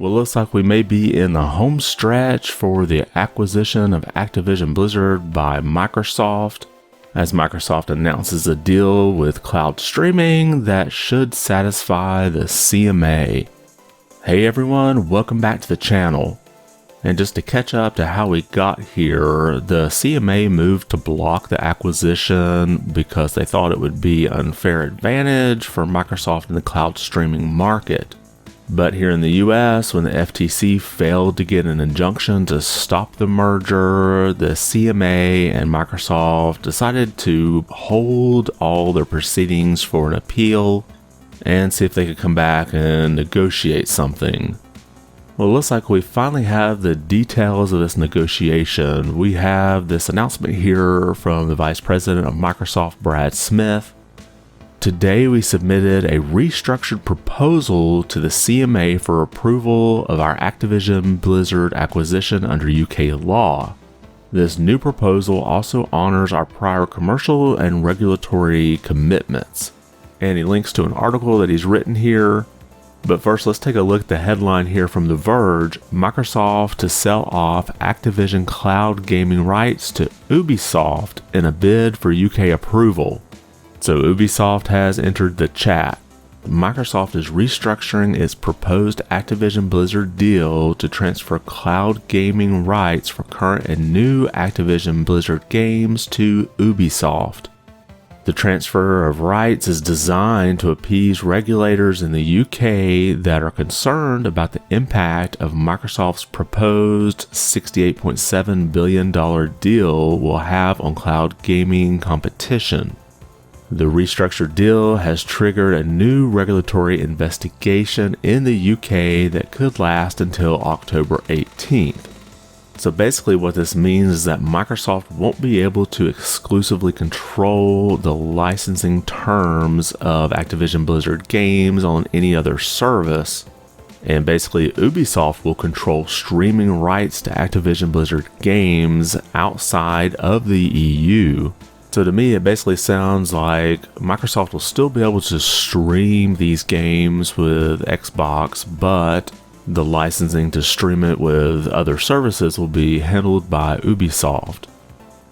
Well, looks like we may be in the home stretch for the acquisition of Activision Blizzard by Microsoft, as Microsoft announces a deal with cloud streaming that should satisfy the CMA. Hey everyone, welcome back to the channel. And just to catch up to how we got here, the CMA moved to block the acquisition because they thought it would be an unfair advantage for Microsoft in the cloud streaming market. But here in the US, when the FTC failed to get an injunction to stop the merger, the CMA and Microsoft decided to hold all their proceedings for an appeal and see if they could come back and negotiate something. Well, it looks like we finally have the details of this negotiation. We have this announcement here from the Vice President of Microsoft, Brad Smith. Today we submitted a restructured proposal to the CMA for approval of our Activision Blizzard acquisition under UK law. This new proposal also honors our prior commercial and regulatory commitments. And he links to an article that he's written here. But first, let's take a look at the headline here from The Verge. Microsoft to sell off Activision cloud gaming rights to Ubisoft in a bid for UK approval. So Ubisoft has entered the chat. Microsoft is restructuring its proposed Activision Blizzard deal to transfer cloud gaming rights for current and new Activision Blizzard games to Ubisoft. The transfer of rights is designed to appease regulators in the UK that are concerned about the impact of Microsoft's proposed $68.7 billion deal will have on cloud gaming competition. The restructured deal has triggered a new regulatory investigation in the UK that could last until October 18th. So basically what this means is that Microsoft won't be able to exclusively control the licensing terms of Activision Blizzard games on any other service. And basically Ubisoft will control streaming rights to Activision Blizzard games outside of the EU. So to me, it basically sounds like Microsoft will still be able to stream these games with Xbox, but the licensing to stream it with other services will be handled by Ubisoft.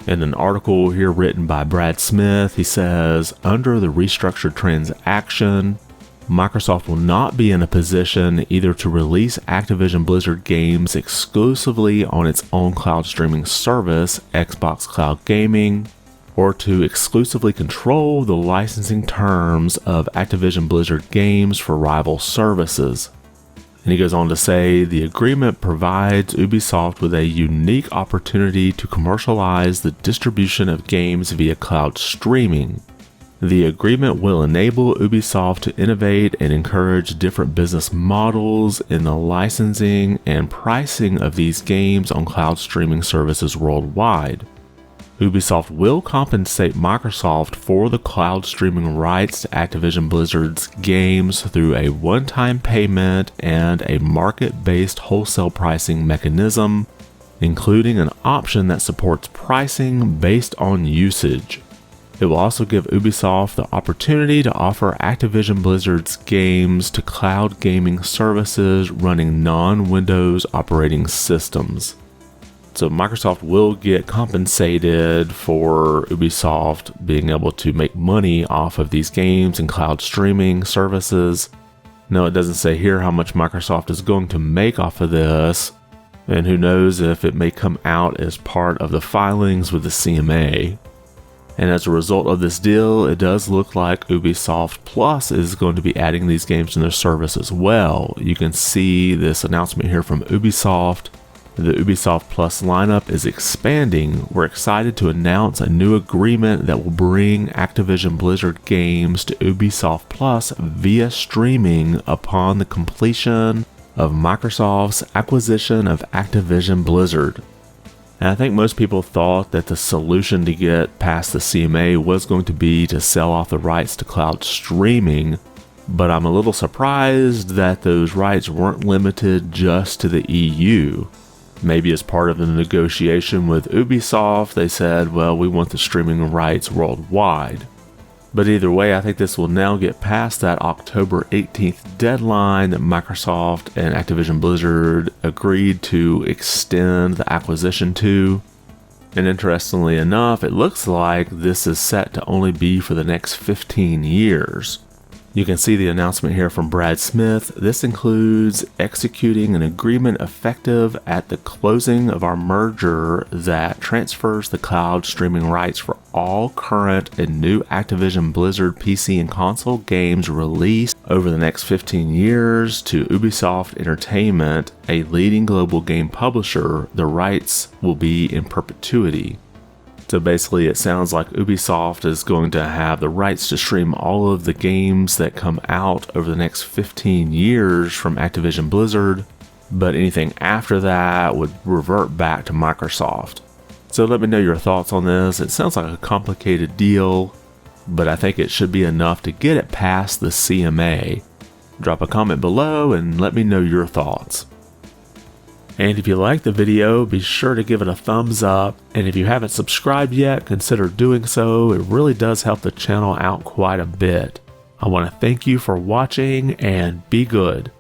In an article here written by Brad Smith, he says, under the restructured transaction, Microsoft will not be in a position either to release Activision Blizzard games exclusively on its own cloud streaming service, Xbox Cloud Gaming, or to exclusively control the licensing terms of Activision Blizzard games for rival services. And he goes on to say, the agreement provides Ubisoft with a unique opportunity to commercialize the distribution of games via cloud streaming. The agreement will enable Ubisoft to innovate and encourage different business models in the licensing and pricing of these games on cloud streaming services worldwide. Ubisoft will compensate Microsoft for the cloud streaming rights to Activision Blizzard's games through a one-time payment and a market-based wholesale pricing mechanism, including an option that supports pricing based on usage. It will also give Ubisoft the opportunity to offer Activision Blizzard's games to cloud gaming services running non-Windows operating systems. So Microsoft will get compensated for Ubisoft being able to make money off of these games and cloud streaming services. No, it doesn't say here how much Microsoft is going to make off of this, and who knows if it may come out as part of the filings with the CMA. And as a result of this deal, it does look like Ubisoft Plus is going to be adding these games to their service as well. You can see this announcement here from Ubisoft. The Ubisoft Plus lineup is expanding. We're excited to announce a new agreement that will bring Activision Blizzard games to Ubisoft Plus via streaming upon the completion of Microsoft's acquisition of Activision Blizzard. And I think most people thought that the solution to get past the CMA was going to be to sell off the rights to cloud streaming, but I'm a little surprised that those rights weren't limited just to the EU. Maybe as part of the negotiation with Ubisoft, they said, well, we want the streaming rights worldwide. But either way, I think this will now get past that October 18th deadline that Microsoft and Activision Blizzard agreed to extend the acquisition to. And interestingly enough, it looks like this is set to only be for the next 15 years. You can see the announcement here from Brad Smith. This includes executing an agreement effective at the closing of our merger that transfers the cloud streaming rights for all current and new Activision Blizzard PC and console games released over the next 15 years to Ubisoft Entertainment, a leading global game publisher. The rights will be in perpetuity. So basically, it sounds like Ubisoft is going to have the rights to stream all of the games that come out over the next 15 years from Activision Blizzard, but anything after that would revert back to Microsoft. So let me know your thoughts on this. It sounds like a complicated deal, but I think it should be enough to get it past the CMA. Drop a comment below and let me know your thoughts. And if you liked the video, be sure to give it a thumbs up. And if you haven't subscribed yet, consider doing so. It really does help the channel out quite a bit. I want to thank you for watching and be good.